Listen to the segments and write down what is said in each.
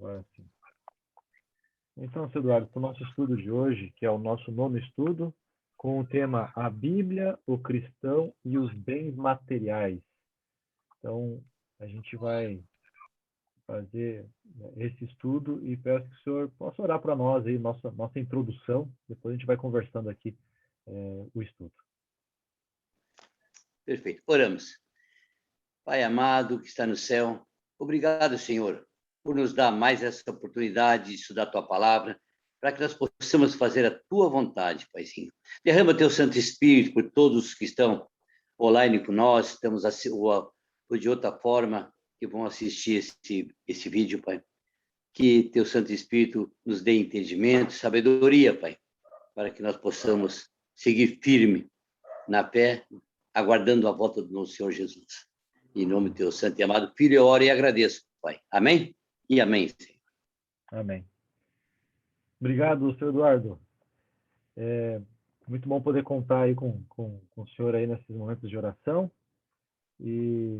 Agora sim. Então, seu Eduardo, para o nosso estudo de hoje, que é o nosso nono estudo, com o tema A Bíblia, o Cristão e os Bens Materiais. Então, a gente vai fazer esse estudo e peço que o senhor possa orar para nós aí, nossa introdução, depois a gente vai conversando aqui o estudo. Perfeito. Oramos. Pai amado que está no céu, obrigado, Senhor, por nos dar mais essa oportunidade de estudar a Tua Palavra, para que nós possamos fazer a Tua vontade, Paizinho. Derrama Teu Santo Espírito por todos que estão online com nós, estamos ou de outra forma que vão assistir esse vídeo, Pai. Que Teu Santo Espírito nos dê entendimento, sabedoria, Pai, para que nós possamos seguir firme na fé, aguardando a volta do nosso Senhor Jesus. Em nome do Teu Santo e amado Filho, eu oro e agradeço, Pai. Amém? E amém, Senhor. Amém. Obrigado, senhor Eduardo. Muito bom poder contar aí com o senhor aí nesses momentos de oração. E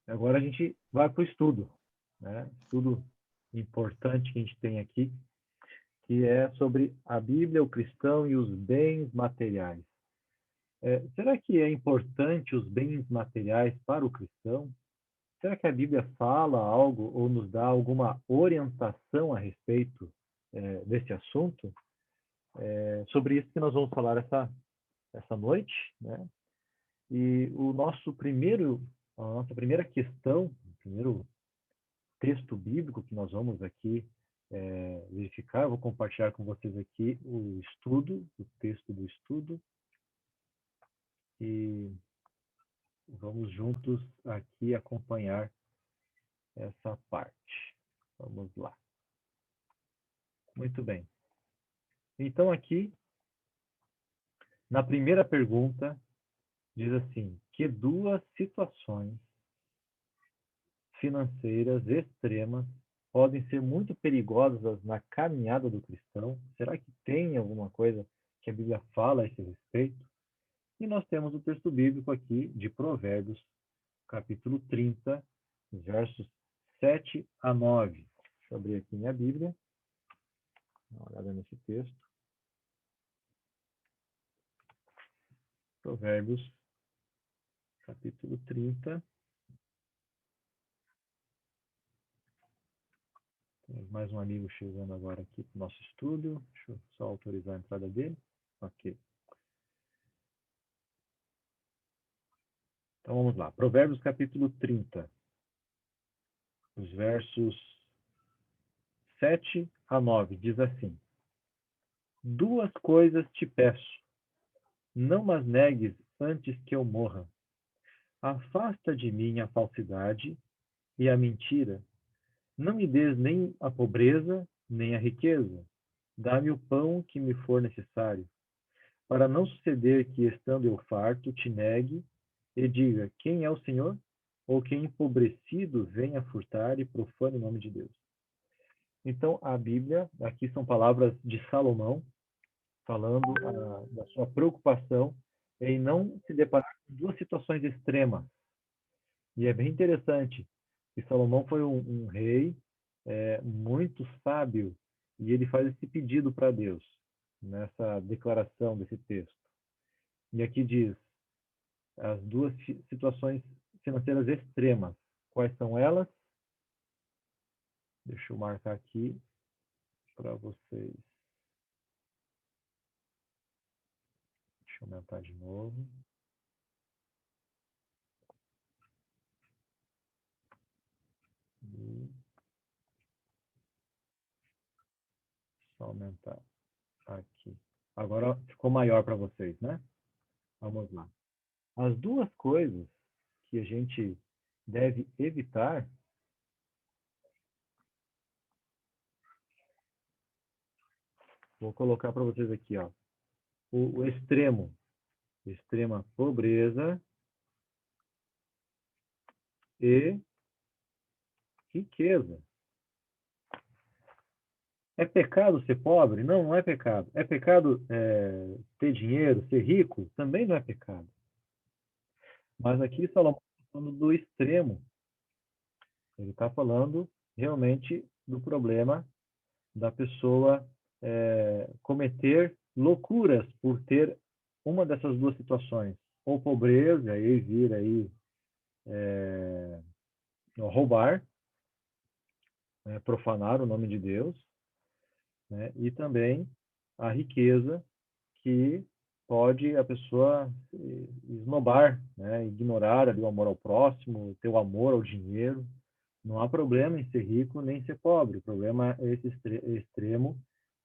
agora a gente vai para o estudo, né? Estudo importante que a gente tem aqui, que é sobre a Bíblia, o cristão e os bens materiais. Será que é importante os bens materiais para o cristão? Será que a Bíblia fala algo ou nos dá alguma orientação a respeito desse assunto? Sobre isso que nós vamos falar essa noite, né? E a nossa primeira questão, o primeiro texto bíblico que nós vamos aqui verificar, eu vou compartilhar com vocês aqui o texto do estudo, e vamos juntos aqui acompanhar essa parte. Vamos lá. Muito bem. Então, aqui, na primeira pergunta, diz assim: que duas situações financeiras extremas podem ser muito perigosas na caminhada do cristão? Será que tem alguma coisa que a Bíblia fala a esse respeito? E nós temos o texto bíblico aqui de Provérbios, capítulo 30, versos 7 a 9. Deixa eu abrir aqui minha Bíblia. Dá uma olhada nesse texto. Provérbios, capítulo 30. Temos mais um amigo chegando agora aqui para o nosso estúdio. Deixa eu só autorizar a entrada dele. Ok. Então vamos lá. Provérbios, capítulo 30. Os versos 7 a 9. Diz assim: duas coisas te peço, não mas negues antes que eu morra. Afasta de mim a falsidade e a mentira. Não me des nem a pobreza, nem a riqueza. Dá-me o pão que me for necessário, para não suceder que, estando eu farto, te negue e diga: quem é o Senhor? Ou que empobrecido venha furtar e profane o nome de Deus. Então, a Bíblia, aqui são palavras de Salomão, falando da sua preocupação em não se deparar com duas situações extremas. E é bem interessante que Salomão foi um rei muito sábio, e ele faz esse pedido para Deus, nessa declaração desse texto. E aqui diz as duas situações financeiras extremas. Quais são elas? Deixa eu marcar aqui para vocês. Deixa eu aumentar de novo. E só aumentar aqui. Agora ficou maior para vocês, né? Vamos lá. As duas coisas que a gente deve evitar vou colocar para vocês aqui, ó. O extremo, extrema pobreza e riqueza. É pecado ser pobre? Não, não é pecado. É pecado ter dinheiro, ser rico? Também não é pecado. Mas aqui Salomão está falando do extremo. Ele está falando realmente do problema da pessoa cometer loucuras por ter uma dessas duas situações, ou pobreza, e vir aí roubar, profanar o nome de Deus, né? E também a riqueza, que pode a pessoa esnobar, né? Ignorar ali o amor ao próximo, ter o amor ao dinheiro. Não há problema em ser rico nem ser pobre. O problema é esse extremo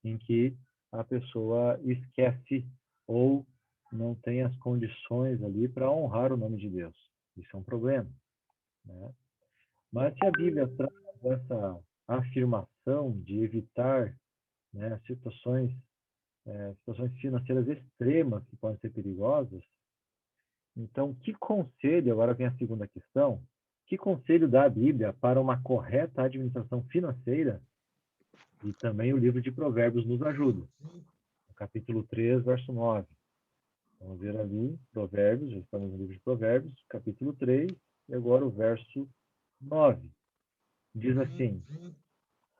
em que a pessoa esquece ou não tem as condições ali para honrar o nome de Deus. Isso é um problema, né? Mas se a Bíblia traz essa afirmação de evitar, né, situações financeiras extremas que podem ser perigosas, então que conselho, agora vem a segunda questão, que conselho dá a Bíblia para uma correta administração financeira? E também o livro de Provérbios nos ajuda. No capítulo 3, verso 9. Vamos ver ali, Provérbios, já estamos no livro de Provérbios, capítulo 3, e agora o verso 9. Diz assim: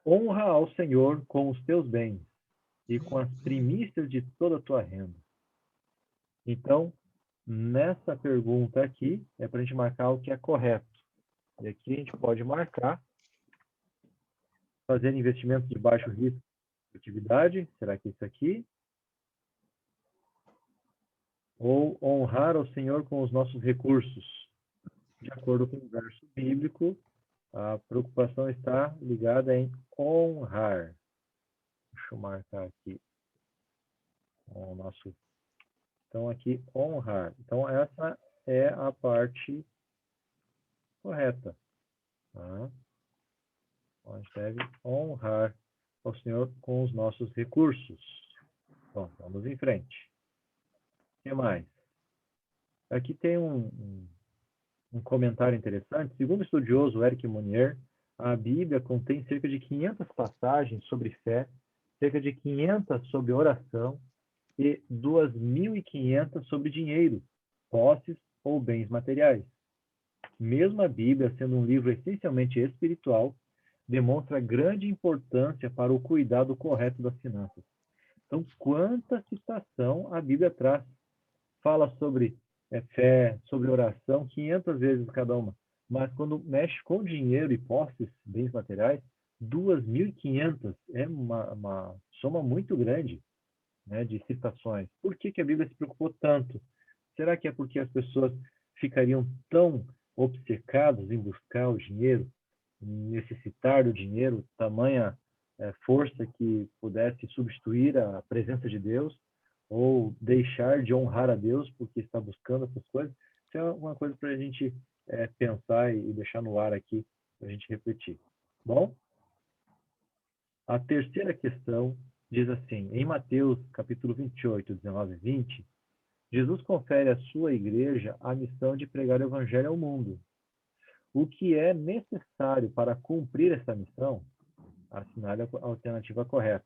honra ao Senhor com os teus bens e com as primícias de toda a tua renda. Então, nessa pergunta aqui, é para a gente marcar o que é correto. E aqui a gente pode marcar fazer investimentos de baixo risco de atividade, será que é isso aqui? Ou honrar ao Senhor com os nossos recursos. De acordo com o verso bíblico, a preocupação está ligada em honrar. Deixa eu marcar aqui o nosso. Então, aqui, honrar. Então, essa é a parte correta. Tá? A gente deve honrar ao Senhor com os nossos recursos. Bom, vamos em frente. O que mais? Aqui tem um comentário interessante. Segundo o estudioso Eric Monnier, a Bíblia contém cerca de 500 passagens sobre fé, cerca de 500 sobre oração e 2.500 sobre dinheiro, posses ou bens materiais. Mesmo a Bíblia, sendo um livro essencialmente espiritual, demonstra grande importância para o cuidado correto das finanças. Então, quanta citação a Bíblia traz? Fala sobre fé, sobre oração, 500 vezes cada uma. Mas quando mexe com dinheiro e posses, bens materiais, 2.500 é uma soma muito grande, né, de citações. Por que a Bíblia se preocupou tanto? Será que é porque as pessoas ficariam tão obcecadas em buscar o dinheiro, necessitar do dinheiro, tamanha força que pudesse substituir a presença de Deus, ou deixar de honrar a Deus porque está buscando essas coisas? Isso é uma coisa para a gente pensar e deixar no ar aqui, para a gente refletir. Bom, a terceira questão diz assim, em Mateus capítulo 28, 19 e 20, Jesus confere à sua igreja a missão de pregar o evangelho ao mundo. O que é necessário para cumprir essa missão? Assinale a alternativa correta.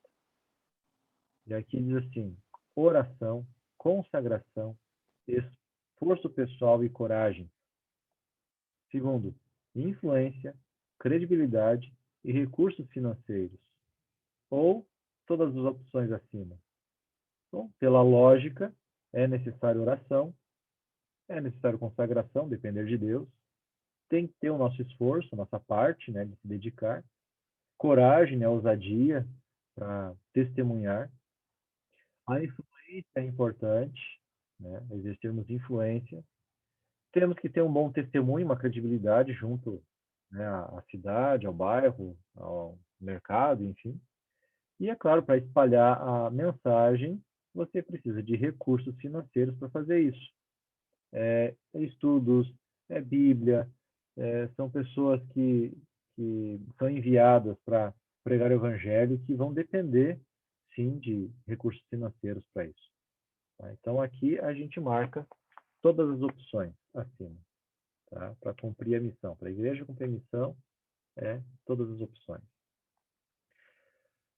E aqui diz assim, oração, consagração, esforço pessoal e coragem. Segundo, influência, credibilidade e recursos financeiros. Ou todas as opções acima. Bom, pela lógica, é necessário oração, é necessário consagração, depender de Deus, tem que ter o nosso esforço, a nossa parte, né, de se dedicar, coragem, né, ousadia para testemunhar. A influência é importante, né, exercermos influência. Temos que ter um bom testemunho, uma credibilidade junto, né, à cidade, ao bairro, ao mercado, enfim. E, é claro, para espalhar a mensagem, você precisa de recursos financeiros para fazer isso. Estudos, Bíblia, são pessoas que são enviadas para pregar o evangelho, que vão depender, sim, de recursos financeiros para isso. Tá? Então, aqui a gente marca todas as opções acima, tá? Para cumprir a missão. Para a igreja cumprir a missão, todas as opções.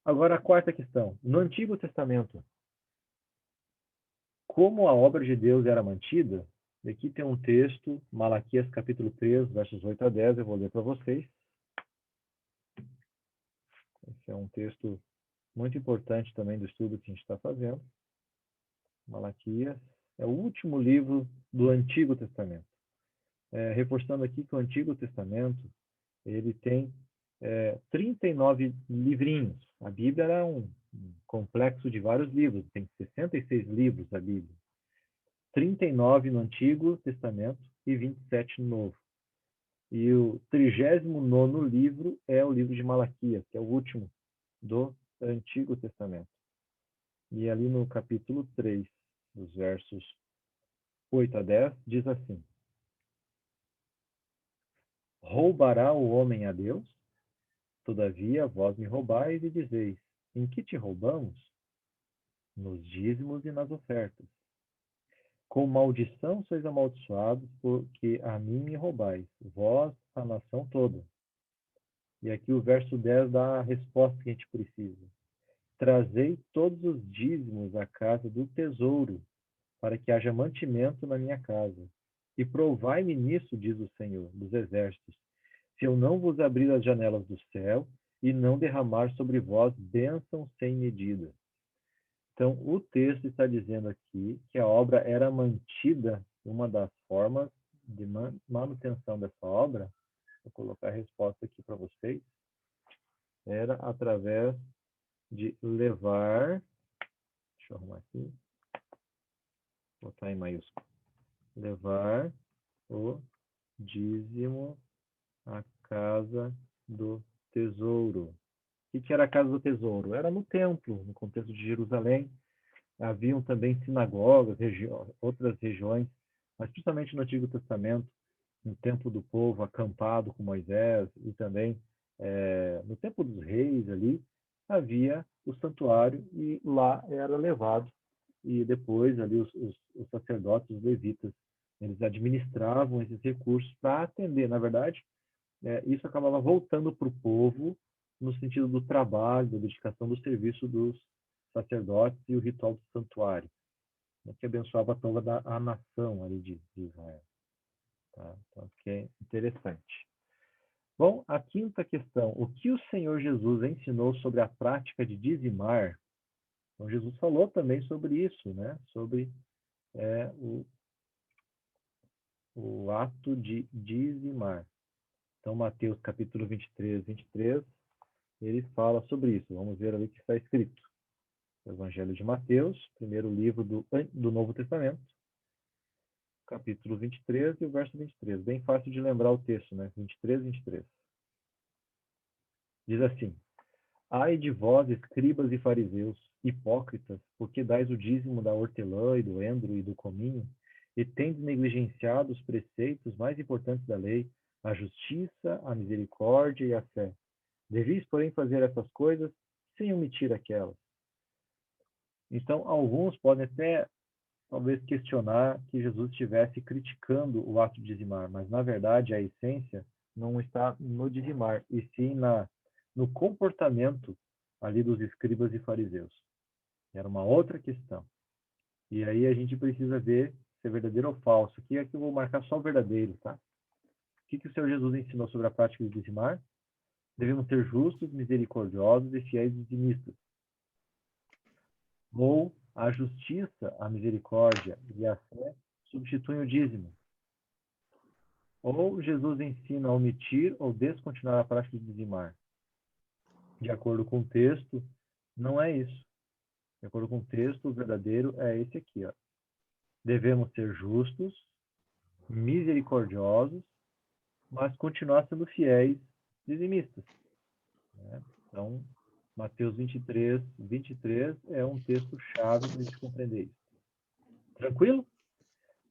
Agora, a quarta questão. No Antigo Testamento, como a obra de Deus era mantida? Aqui tem um texto, Malaquias capítulo 3, versos 8 a 10, eu vou ler para vocês. que é um texto muito importante também do estudo que a gente está fazendo. Malaquias é o último livro do Antigo Testamento. Reforçando aqui que o Antigo Testamento ele tem 39 livrinhos. A Bíblia era um complexo de vários livros, tem 66 livros a Bíblia. 39 no Antigo Testamento e 27 no Novo. E o 39º livro é o livro de Malaquias, que é o último do Antigo Testamento. E ali no capítulo 3, dos versos 8 a 10, diz assim: Roubará o homem a Deus? Todavia vós me roubais e dizeis: em que te roubamos? Nos dízimos e nas ofertas. Com maldição sois amaldiçoados, porque a mim me roubais, vós, a nação toda. E aqui o verso 10 dá a resposta que a gente precisa. Trazei todos os dízimos à casa do tesouro, para que haja mantimento na minha casa. E provai-me nisso, diz o Senhor dos Exércitos, se eu não vos abrir as janelas do céu e não derramar sobre vós bênção sem medida. Então, o texto está dizendo aqui que a obra era mantida, uma das formas de manutenção dessa obra, vou colocar a resposta aqui para vocês, era através de levar, deixa eu arrumar aqui, vou botar em maiúsculo, levar o dízimo à casa do tesouro. O que era a casa do tesouro? Era no templo, no contexto de Jerusalém. Haviam também sinagogas, outras regiões, mas principalmente no Antigo Testamento, no templo do povo acampado com Moisés e também no templo dos reis ali, havia o santuário e lá era levado. E depois ali os sacerdotes, os levitas, eles administravam esses recursos para atender. Na verdade, isso acabava voltando para o povo no sentido do trabalho, da dedicação do serviço dos sacerdotes e o ritual do santuário, que abençoava toda a nação ali de Israel. Tá? Então, que é interessante. Bom, a quinta questão. O que o Senhor Jesus ensinou sobre a prática de dizimar? Então, Jesus falou também sobre isso, né? Sobre o ato de dizimar. Então, Mateus capítulo 23, ele fala sobre isso. Vamos ver ali o que está escrito. O Evangelho de Mateus, primeiro livro do Novo Testamento, capítulo 23 e o verso 23. Bem fácil de lembrar o texto, né? 23. Diz assim: Ai de vós, escribas e fariseus, hipócritas, porque dais o dízimo da hortelã e do endro e do cominho, e tendes negligenciado os preceitos mais importantes da lei, a justiça, a misericórdia e a fé. Devis, porém, fazer essas coisas sem omitir aquelas. Então, alguns podem até, talvez, questionar que Jesus estivesse criticando o ato de dizimar, mas, na verdade, a essência não está no dizimar, e sim no comportamento ali dos escribas e fariseus. Era uma outra questão. E aí a gente precisa ver se é verdadeiro ou falso. Aqui é que eu vou marcar só o verdadeiro, tá? O que o Senhor Jesus ensinou sobre a prática de dizimar? Devemos ser justos, misericordiosos e fiéis dizimistas. Ou a justiça, a misericórdia e a fé substituem o dízimo. Ou Jesus ensina a omitir ou descontinuar a prática de dizimar. De acordo com o texto, não é isso. De acordo com o texto, o verdadeiro é esse aqui, ó. Devemos ser justos, misericordiosos, mas continuar sendo fiéis dizimistas. Né? Então, Mateus 23 é um texto-chave para a gente compreender isso. Tranquilo?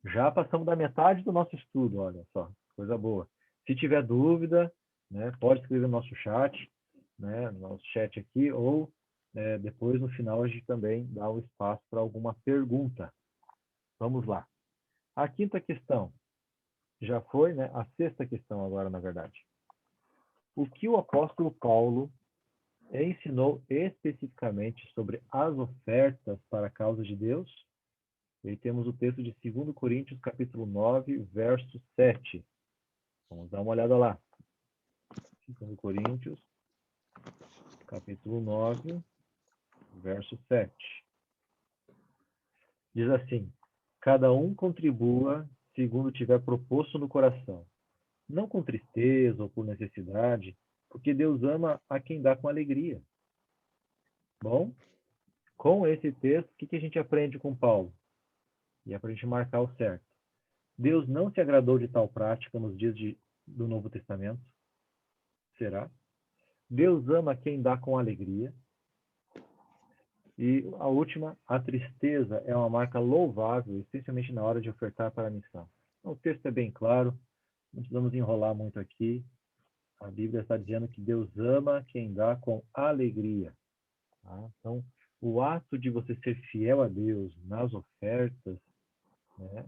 Já passamos da metade do nosso estudo, olha só, coisa boa. Se tiver dúvida, né, pode escrever no nosso chat, né, no nosso chat aqui, ou depois no final a gente também dá o espaço para alguma pergunta. Vamos lá. A quinta questão já foi, né, a sexta questão agora, na verdade. O que o apóstolo Paulo ensinou especificamente sobre as ofertas para a causa de Deus? E aí temos o texto de 2 Coríntios, capítulo 9, verso 7. Vamos dar uma olhada lá. 2 Coríntios, capítulo 9, verso 7. Diz assim: cada um contribua segundo tiver proposto no coração, não com tristeza ou por necessidade, porque Deus ama a quem dá com alegria. Bom, com esse texto, o que a gente aprende com Paulo? E é para a gente marcar o certo. Deus não se agradou de tal prática nos dias do Novo Testamento? Será? Deus ama quem dá com alegria. E a última, a tristeza é uma marca louvável, especialmente na hora de ofertar para a missão. Então, o texto é bem claro, não precisamos enrolar muito aqui. A Bíblia está dizendo que Deus ama quem dá com alegria. Tá? Então, o ato de você ser fiel a Deus nas ofertas, né,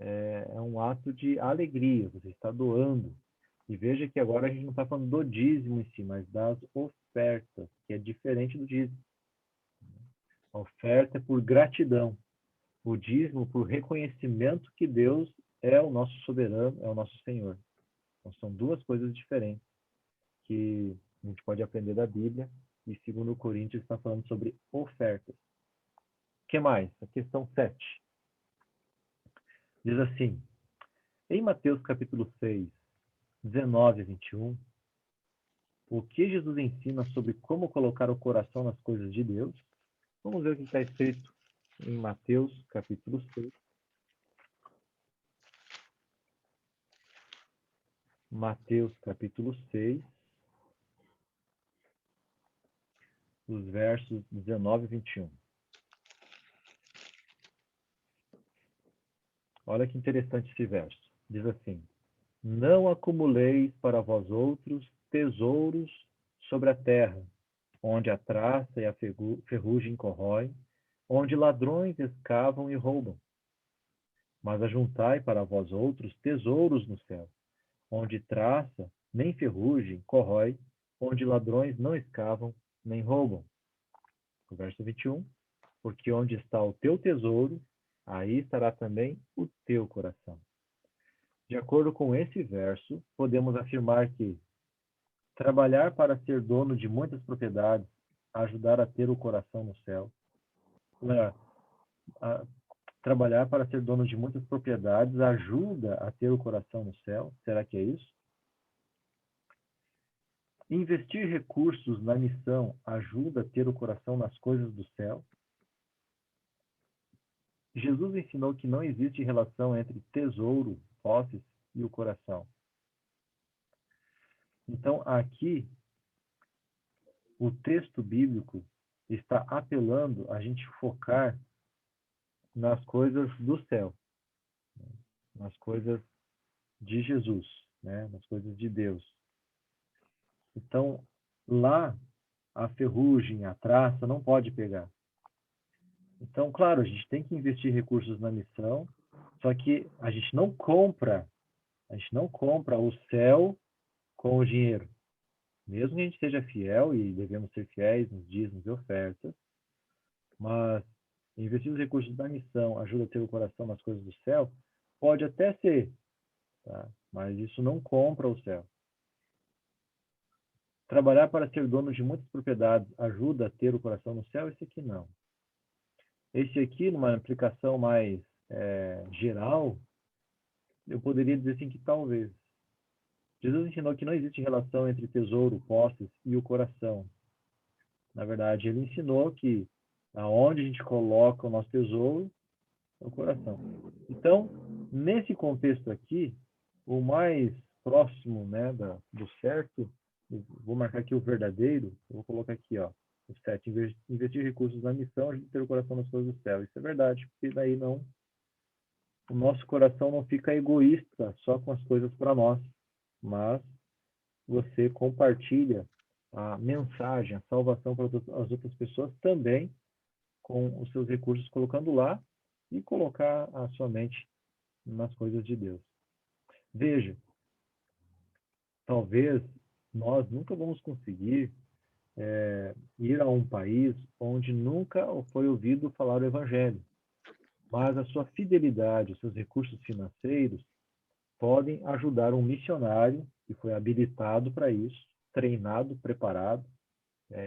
é um ato de alegria, você está doando. E veja que agora a gente não está falando do dízimo em si, mas das ofertas, que é diferente do dízimo. A oferta é por gratidão, o dízimo por reconhecimento que Deus é o nosso soberano, é o nosso Senhor. Então, são duas coisas diferentes que a gente pode aprender da Bíblia, e segundo Coríntios está falando sobre ofertas. O que mais? A questão 7. Diz assim: em Mateus capítulo 6, 19 a 21, o que Jesus ensina sobre como colocar o coração nas coisas de Deus? Vamos ver o que está escrito em Mateus capítulo 6. Mateus capítulo 6, os versos 19 e 21. Olha que interessante esse verso. Diz assim: não acumuleis para vós outros tesouros sobre a terra, onde a traça e a ferrugem corroem, onde ladrões escavam e roubam. Mas ajuntai para vós outros tesouros no céu, onde traça nem ferrugem corrói, onde ladrões não escavam nem roubam. O verso 21, porque onde está o teu tesouro, aí estará também o teu coração. De acordo com esse verso, podemos afirmar que trabalhar para ser dono de muitas propriedades, ajudar a ter o coração no céu. Trabalhar para ser dono de muitas propriedades ajuda a ter o coração no céu. Será que é isso? Investir recursos na missão ajuda a ter o coração nas coisas do céu. Jesus ensinou que não existe relação entre tesouro, posses e o coração. Então, aqui, o texto bíblico está apelando a gente focar nas coisas do céu, nas coisas de Jesus, né? Nas coisas de Deus. Então, lá, a ferrugem, a traça não pode pegar. Então, claro, a gente tem que investir recursos na missão, só que a gente não compra o céu com o dinheiro. Mesmo que a gente seja fiel, e devemos ser fiéis nos dízimos e ofertas, mas investir os recursos da missão ajuda a ter o coração nas coisas do céu, pode até ser, tá? Mas isso não compra o céu. Trabalhar para ser dono de muitas propriedades ajuda a ter o coração no céu? Esse aqui não. Esse aqui, numa aplicação mais geral, eu poderia dizer assim que talvez. Jesus ensinou que não existe relação entre tesouro, posses e o coração. Na verdade, ele ensinou que aonde a gente coloca o nosso tesouro é o coração. Então, nesse contexto aqui, o mais próximo, né, do certo, vou marcar aqui o verdadeiro, eu vou colocar aqui, ó, o 7, investir recursos na missão, a gente ter o coração nas coisas do céu. Isso é verdade, porque daí não, o nosso coração não fica egoísta só com as coisas para nós, mas você compartilha a mensagem, a salvação para as outras pessoas também com os seus recursos, colocando lá e colocar a sua mente nas coisas de Deus. Veja, talvez nós nunca vamos conseguir ir a um país onde nunca foi ouvido falar o Evangelho, mas a sua fidelidade, os seus recursos financeiros podem ajudar um missionário que foi habilitado para isso, treinado, preparado,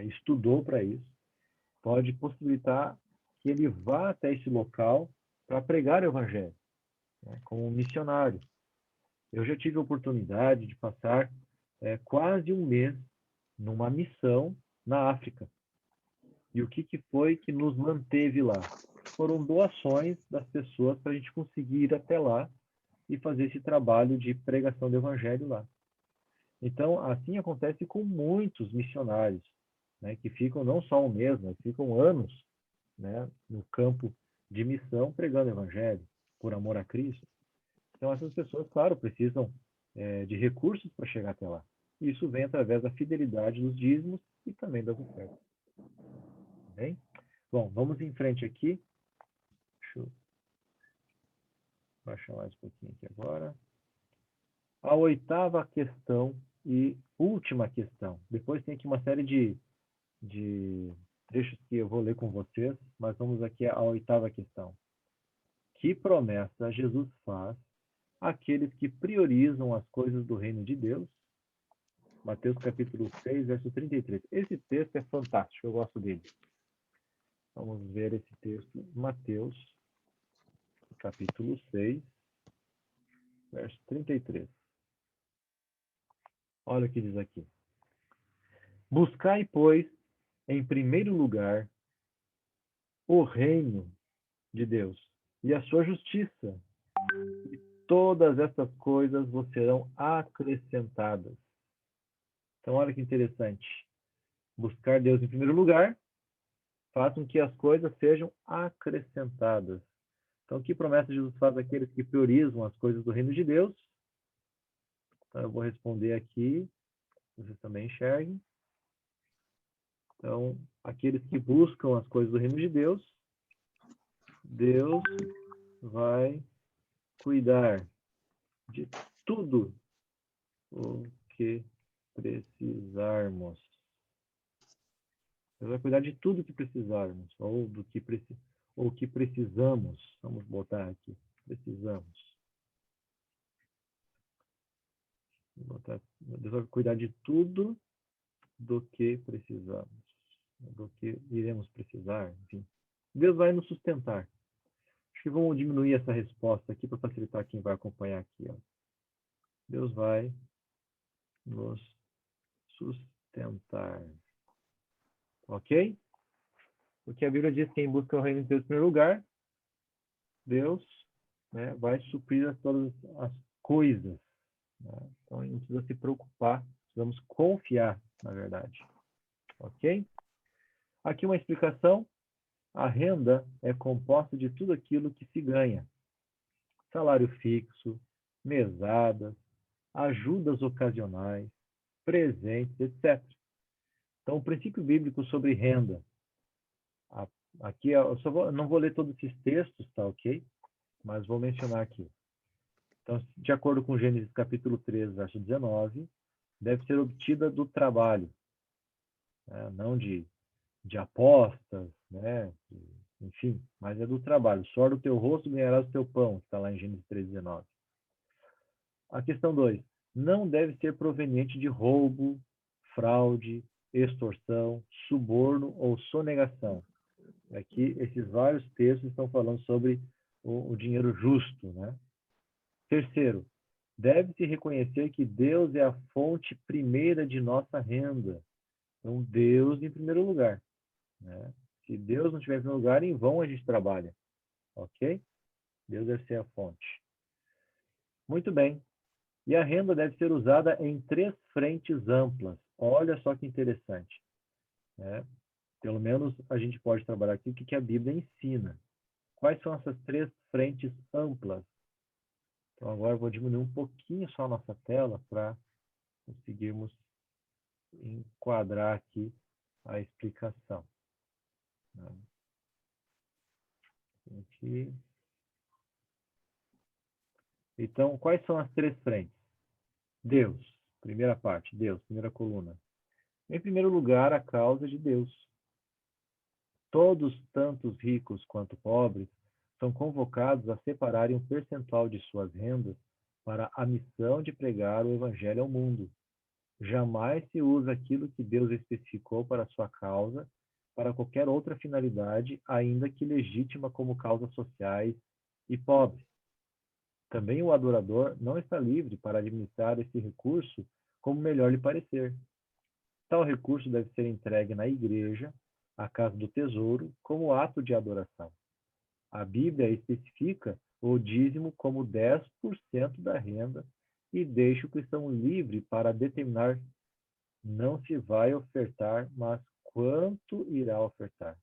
estudou para isso, pode possibilitar que ele vá até esse local para pregar o evangelho, né, como um missionário. Eu já tive a oportunidade de passar quase um mês numa missão na África. E o que foi que nos manteve lá? Foram doações das pessoas para a gente conseguir ir até lá e fazer esse trabalho de pregação do evangelho lá. Então, assim acontece com muitos missionários, né, que ficam não só um mês, mas ficam anos, né, no campo de missão pregando o evangelho, por amor a Cristo. Então, essas pessoas, claro, precisam de recursos para chegar até lá. Isso vem através da fidelidade dos dízimos e também das ofertas. Bem? Bom, vamos em frente aqui. Deixa eu baixar mais um pouquinho aqui agora. A oitava questão e última questão. Depois tem aqui uma série de trechos que eu vou ler com vocês, mas vamos aqui à oitava questão. Que promessa Jesus faz àqueles que priorizam as coisas do reino de Deus? Mateus capítulo 6, verso 33. Esse texto é fantástico, eu gosto dele. Vamos ver esse texto. Mateus capítulo 6, verso 33. Olha o que diz aqui. Buscai, pois, em primeiro lugar, o reino de Deus e a sua justiça, e todas essas coisas vos serão acrescentadas. Então, olha que interessante. Buscar Deus em primeiro lugar faz com que as coisas sejam acrescentadas. Então, que promessa Jesus faz àqueles que priorizam as coisas do reino de Deus? Então, eu vou responder aqui, vocês também enxerguem. Então, aqueles que buscam as coisas do reino de Deus, Deus vai cuidar de tudo o que precisarmos. Deus vai cuidar de tudo o que precisarmos, ou que precisamos. Vamos botar aqui, precisamos. Deus vai cuidar de tudo do que precisamos, do que iremos precisar, enfim. Deus vai nos sustentar. Acho que vamos diminuir essa resposta aqui para facilitar quem vai acompanhar aqui. Ó. Deus vai nos sustentar. Ok? Porque a Bíblia diz que quem busca o reino de Deus em primeiro lugar, Deus, né, vai suprir todas as coisas. Né? Então, a gente não precisa se preocupar, precisamos confiar, na verdade. Ok? Aqui uma explicação. A renda é composta de tudo aquilo que se ganha. Salário fixo, mesadas, ajudas ocasionais, presentes, etc. Então, o princípio bíblico sobre renda. Aqui, eu não vou ler todos esses textos, tá ok? Mas vou mencionar aqui. Então, de acordo com Gênesis capítulo 3, verso 19, deve ser obtida do trabalho, né? Não de apostas, né? Enfim, mas é do trabalho. Suor do teu rosto ganharás o teu pão, está lá em Gênesis 3:19. A questão 2. Não deve ser proveniente de roubo, fraude, extorsão, suborno ou sonegação. Aqui, esses vários textos estão falando sobre o dinheiro justo, né? Terceiro, deve-se reconhecer que Deus é a fonte primeira de nossa renda. Então, Deus em primeiro lugar, né? Se Deus não estiver em primeiro lugar, em vão a gente trabalha. Ok? Deus deve ser a fonte. Muito bem. E a renda deve ser usada em 3 frentes amplas. Olha só que interessante. Né? Pelo menos a gente pode trabalhar aqui o que a Bíblia ensina. Quais são essas 3 frentes amplas? Então, agora eu vou diminuir um pouquinho só a nossa tela para conseguirmos enquadrar aqui a explicação. Aqui. Então, quais são as 3 frentes? Deus, primeira parte, Deus, primeira coluna. Em primeiro lugar, a causa de Deus. Todos, tanto os ricos quanto pobres, são convocados a separarem um percentual de suas rendas para a missão de pregar o Evangelho ao mundo. Jamais se usa aquilo que Deus especificou para a sua causa para qualquer outra finalidade, ainda que legítima como causas sociais e pobres. Também o adorador não está livre para administrar esse recurso como melhor lhe parecer. Tal recurso deve ser entregue na igreja, à casa do tesouro, como ato de adoração. A Bíblia especifica o dízimo como 10% da renda e deixa o cristão livre para determinar não se vai ofertar, mas quanto irá ofertar.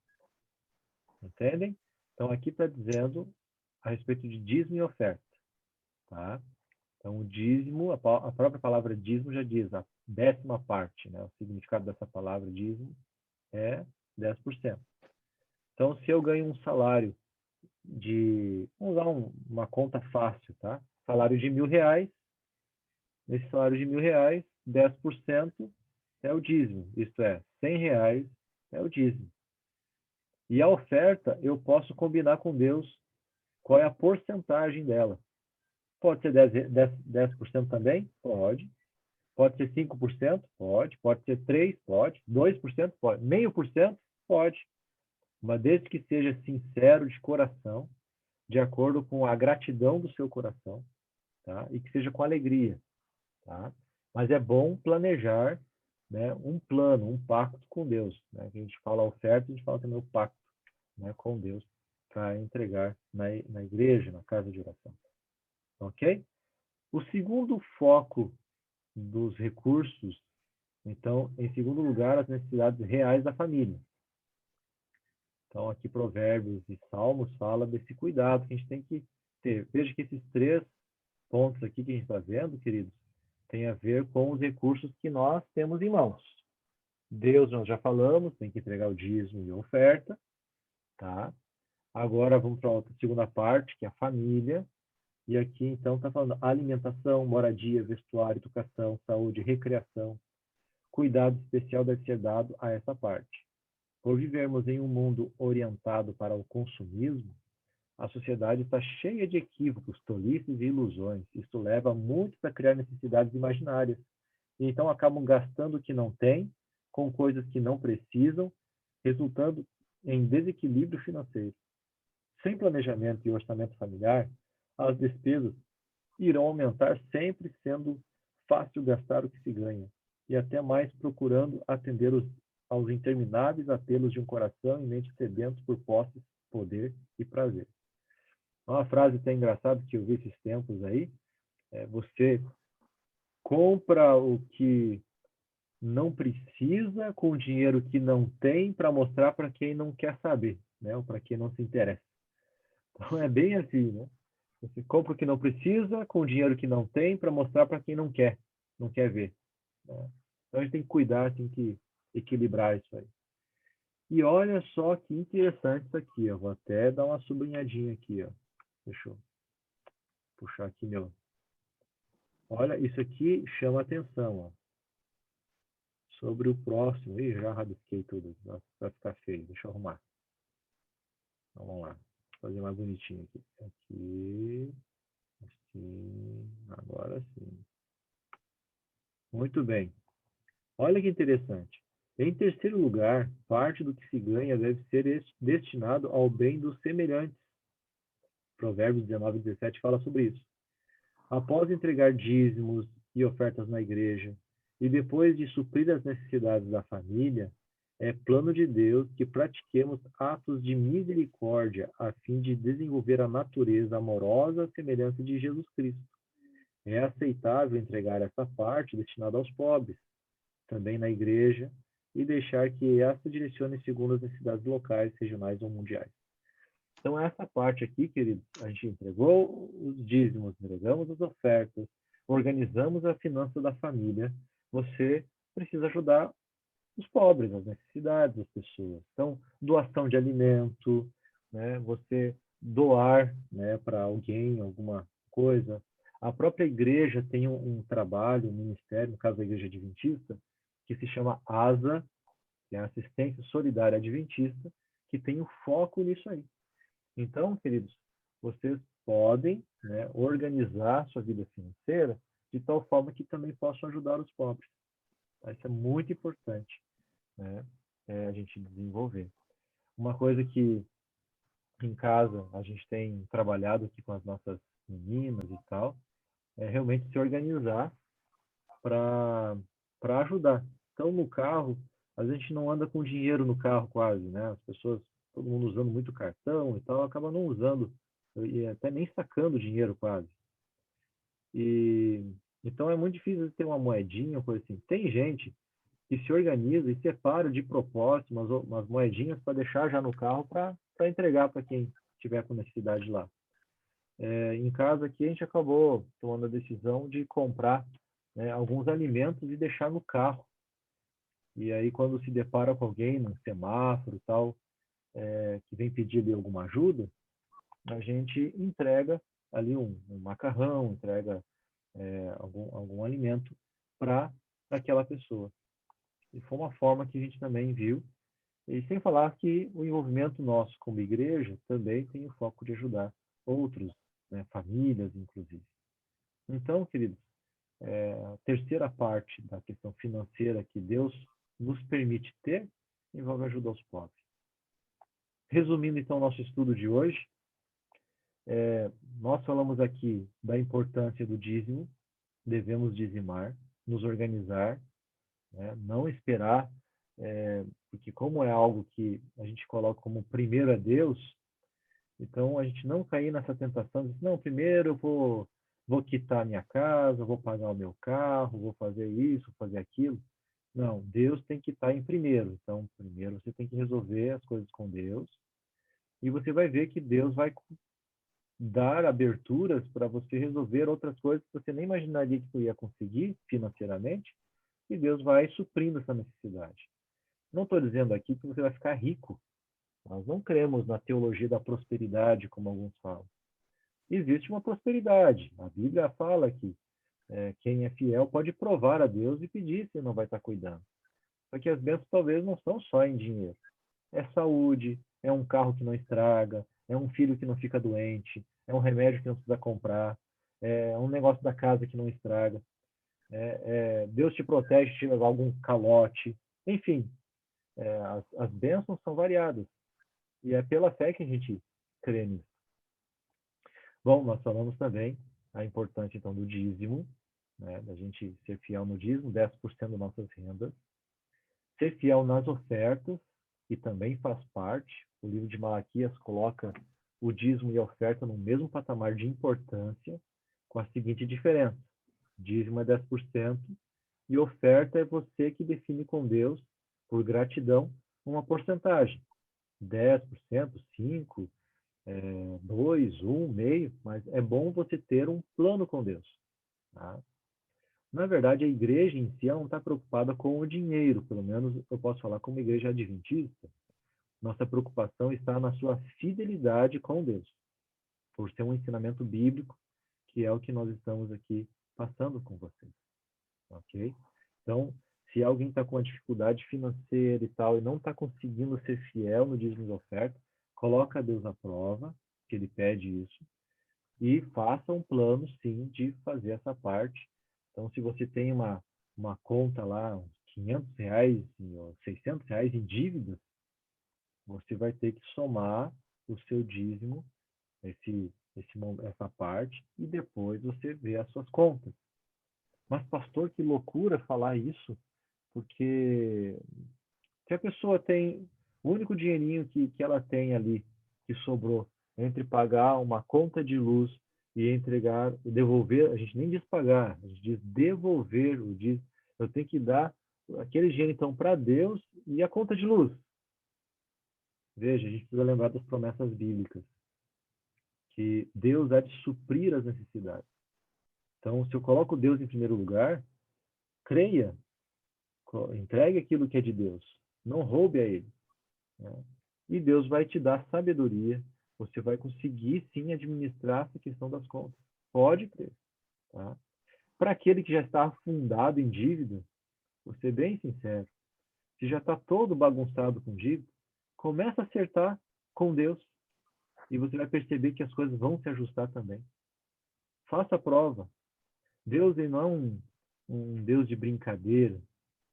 Entendem? Então aqui está dizendo a respeito de dízimo e oferta. Tá? Então o dízimo, a própria palavra dízimo já diz a 10ª parte, né? O significado dessa palavra dízimo é 10%. Então se eu ganho um salário vamos usar uma conta fácil, tá? Salário de R$1.000, nesse salário de R$1.000, 10% é o dízimo, isto é, R$100 é o dízimo. E a oferta, eu posso combinar com Deus qual é a porcentagem dela. Pode ser 10% também? Pode. Pode ser 5%? Pode. Pode ser 3%? Pode. 2%? Pode. 0,5%? Pode. Mas desde que seja sincero de coração, de acordo com a gratidão do seu coração, tá? E que seja com alegria, tá? Mas é bom planejar, né, um plano, um pacto com Deus, né? Que a gente fala oferta, a gente fala também o pacto, né, com Deus para entregar na igreja, na casa de oração. Ok? O segundo foco dos recursos, então, em segundo lugar, as necessidades reais da família. Então, aqui Provérbios e Salmos fala desse cuidado que a gente tem que ter. Veja que esses 3 pontos aqui que a gente está vendo, queridos, tem a ver com os recursos que nós temos em mãos. Deus, nós já falamos, tem que entregar o dízimo e a oferta, tá? Agora vamos para a segunda parte, que é a família. E aqui, então, está falando alimentação, moradia, vestuário, educação, saúde, recreação. Cuidado especial deve ser dado a essa parte. Por vivermos em um mundo orientado para o consumismo, a sociedade está cheia de equívocos, tolices e ilusões. Isso leva muitos a criar necessidades imaginárias. E então acabam gastando o que não têm, com coisas que não precisam, resultando em desequilíbrio financeiro. Sem planejamento e orçamento familiar, as despesas irão aumentar, sempre sendo fácil gastar o que se ganha, e até mais procurando atender aos intermináveis apelos de um coração e mente sedentos por posses, poder e prazer. Uma frase até engraçada que eu vi esses tempos aí, você compra o que não precisa com o dinheiro que não tem para mostrar para quem não quer saber, né? Ou para quem não se interessa. Então é bem assim, né? Você compra o que não precisa com o dinheiro que não tem para mostrar para quem não quer ver. Né? Então a gente tem que cuidar, tem que equilibrar isso aí. E olha só que interessante isso aqui, eu vou até dar uma sublinhadinha aqui, ó. Deixa eu puxar aqui meu. Olha, isso aqui chama atenção, ó. Sobre o próximo. Ih, já rabisquei tudo. Vai ficar feio. Deixa eu arrumar. Vamos lá. Vou fazer mais bonitinho aqui. Aqui. Assim. Agora sim. Muito bem. Olha que interessante. Em terceiro lugar, parte do que se ganha deve ser destinado ao bem dos semelhantes. Provérbios 19 e 17 fala sobre isso. Após entregar dízimos e ofertas na igreja, e depois de suprir as necessidades da família, é plano de Deus que pratiquemos atos de misericórdia a fim de desenvolver a natureza amorosa à semelhança de Jesus Cristo. É aceitável entregar essa parte destinada aos pobres, também na igreja, e deixar que essa direcione segundo as necessidades locais, regionais ou mundiais. Então, essa parte aqui, querido, a gente entregou os dízimos, entregamos as ofertas, organizamos a finança da família. Você precisa ajudar os pobres, as necessidades das pessoas. Então, doação de alimento, né? Você doar, né, para alguém alguma coisa. A própria igreja tem um trabalho, um ministério, no caso da Igreja Adventista, que se chama ASA, que é a Assistência Solidária Adventista, que tem o foco nisso aí. Então, queridos, vocês podem, né, organizar sua vida financeira de tal forma que também possam ajudar os pobres. Tá? Isso é muito importante, né? A gente desenvolver. Uma coisa que em casa a gente tem trabalhado aqui com as nossas meninas e tal, é realmente se organizar para ajudar. Então, no carro, a gente não anda com dinheiro no carro quase, né? As pessoas, todo mundo usando muito cartão e tal, acaba não usando e até nem sacando dinheiro quase. E então é muito difícil ter uma moedinha, coisa assim. Tem gente que se organiza e separa de propósito umas moedinhas para deixar já no carro para entregar para quem tiver com necessidade lá. Em casa aqui a gente acabou tomando a decisão de comprar, né, alguns alimentos e deixar no carro. E aí quando se depara com alguém num semáforo e tal, que vem pedir ali alguma ajuda, a gente entrega ali um macarrão, entrega algum alimento para aquela pessoa. E foi uma forma que a gente também viu. E sem falar que o envolvimento nosso como igreja também tem o foco de ajudar outros, né, famílias, inclusive. Então, queridos, a terceira parte da questão financeira que Deus nos permite ter envolve a ajuda aos pobres. Resumindo, então, nosso estudo de hoje, nós falamos aqui da importância do dízimo, devemos dizimar, nos organizar, né? Não esperar, porque como é algo que a gente coloca como primeiro a Deus, então a gente não cair nessa tentação de, não, primeiro eu vou quitar a minha casa, vou pagar o meu carro, vou fazer isso, fazer aquilo. Não, Deus tem que estar em primeiro. Então, primeiro você tem que resolver as coisas com Deus, e você vai ver que Deus vai dar aberturas para você resolver outras coisas que você nem imaginaria que você ia conseguir financeiramente, e Deus vai suprindo essa necessidade. Não estou dizendo aqui que você vai ficar rico. Nós não cremos na teologia da prosperidade, como alguns falam. Existe uma prosperidade. A Bíblia fala que quem é fiel pode provar a Deus e pedir se não vai estar cuidando. Só que as bênçãos talvez não são só em dinheiro. É saúde, é um carro que não estraga, é um filho que não fica doente, é um remédio que não precisa comprar, é um negócio da casa que não estraga. Deus te protege de algum calote. Enfim, as bênçãos são variadas. E é pela fé que a gente crê nisso. Bom, nós falamos também a importância, então, do dízimo, né, da gente ser fiel no dízimo, 10% das nossas rendas. Ser fiel nas ofertas, que também faz parte. O livro de Malaquias coloca o dízimo e a oferta no mesmo patamar de importância, com a seguinte diferença. Dízimo é 10% e oferta é você que define com Deus, por gratidão, uma porcentagem. 10%, 5%, 2%, 1%, meio, mas é bom você ter um plano com Deus. Tá? Na verdade, a igreja em si não está preocupada com o dinheiro, pelo menos eu posso falar como igreja adventista. Nossa preocupação está na sua fidelidade com Deus, por ser um ensinamento bíblico, que é o que nós estamos aqui passando com vocês. Ok? Então, se alguém está com uma dificuldade financeira e tal, e não está conseguindo ser fiel no dízimo de oferta, coloca Deus à prova, que ele pede isso, e faça um plano, sim, de fazer essa parte. Então, se você tem uma conta lá, uns R$ 500, ou R$ 600 em dívidas, você vai ter que somar o seu dízimo, essa parte, e depois você vê as suas contas. Mas, pastor, que loucura falar isso, porque se a pessoa tem o único dinheirinho que ela tem ali, que sobrou, entre pagar uma conta de luz e entregar, devolver, a gente nem diz pagar, a gente diz devolver, eu tenho que dar aquele dinheiro então para Deus e a conta de luz. Veja, a gente precisa lembrar das promessas bíblicas, que Deus há de suprir as necessidades. Então, se eu coloco Deus em primeiro lugar, creia, entregue aquilo que é de Deus, não roube a Ele. Né? E Deus vai te dar sabedoria, você vai conseguir sim administrar essa questão das contas. Pode crer. Tá? Para aquele que já está afundado em dívida, vou ser bem sincero, se já está todo bagunçado com dívida, começa a acertar com Deus e você vai perceber que as coisas vão se ajustar também. Faça a prova. Deus ele não é um Deus de brincadeira.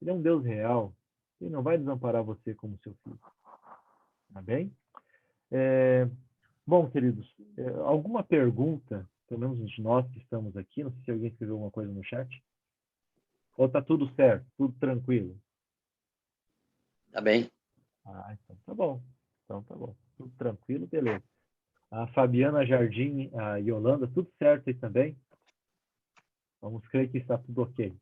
Ele é um Deus real. Ele não vai desamparar você como seu filho. Tá bem? Bom, queridos, alguma pergunta, pelo menos de nós que estamos aqui? Não sei se alguém escreveu alguma coisa no chat. Ou está tudo certo, tudo tranquilo? Tá bem. Então tá bom. Então tá bom. Tudo tranquilo, beleza. A Fabiana Jardim, a Yolanda, tudo certo aí também? Vamos crer que está tudo ok.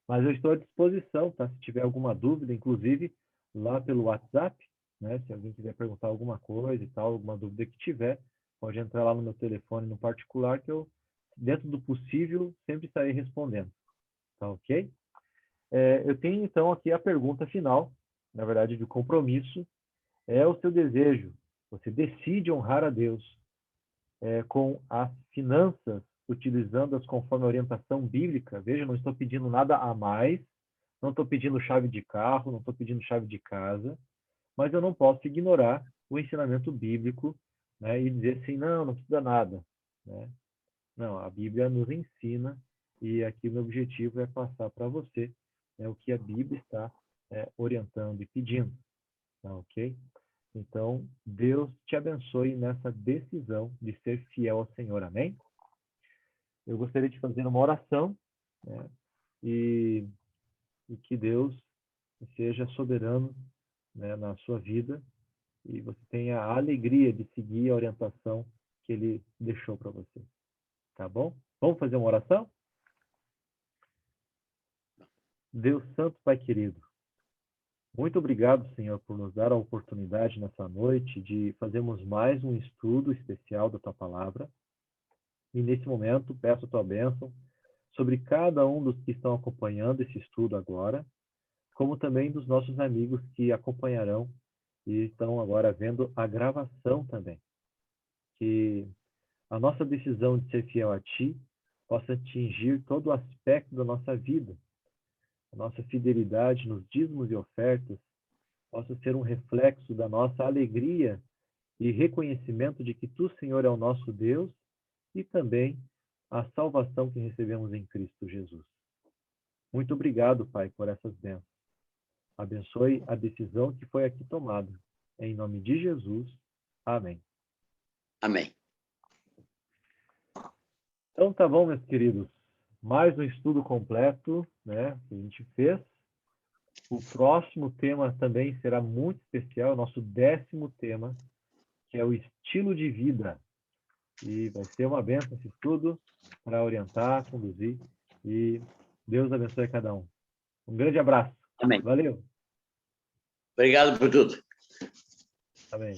Mas eu estou à disposição, tá? Se tiver alguma dúvida, inclusive lá pelo WhatsApp, né? Se alguém quiser perguntar alguma coisa e tal, alguma dúvida que tiver, pode entrar lá no meu telefone no particular que eu, dentro do possível, sempre estarei respondendo. Tá ok? Eu tenho então aqui a pergunta final, na verdade, de compromisso. É o seu desejo. Você decide honrar a Deus com as finanças, utilizando-as conforme a orientação bíblica. Veja, não estou pedindo nada a mais, não estou pedindo chave de carro, não estou pedindo chave de casa, mas eu não posso ignorar o ensinamento bíblico, né, e dizer assim, não, não precisa nada. Né? Não, a Bíblia nos ensina, e aqui o meu objetivo é passar para você, né, o que a Bíblia está orientando e pedindo. Tá, ok? Então, Deus te abençoe nessa decisão de ser fiel ao Senhor. Amém? Eu gostaria de fazer uma oração, né? e, e que Deus seja soberano, né, na sua vida e você tenha a alegria de seguir a orientação que Ele deixou para você. Tá bom? Vamos fazer uma oração? Deus Santo, Pai querido, muito obrigado, Senhor, por nos dar a oportunidade nessa noite de fazermos mais um estudo especial da Tua Palavra. E nesse momento, peço a Tua bênção sobre cada um dos que estão acompanhando esse estudo agora, como também dos nossos amigos que acompanharão e estão agora vendo a gravação também. Que a nossa decisão de ser fiel a Ti possa atingir todo o aspecto da nossa vida. A nossa fidelidade nos dízimos e ofertas possa ser um reflexo da nossa alegria e reconhecimento de que Tu, Senhor, é o nosso Deus e também a salvação que recebemos em Cristo Jesus. Muito obrigado, Pai, por essas bênçãos. Abençoe a decisão que foi aqui tomada. Em nome de Jesus. Amém. Amém. Então tá bom, meus queridos. Mais um estudo completo, né, que a gente fez. O próximo tema também será muito especial, o nosso 10º tema, que é o estilo de vida. E vai ser uma bênção esse estudo para orientar, conduzir. E Deus abençoe cada um. Um grande abraço. Amém. Valeu. Obrigado por tudo. Amém.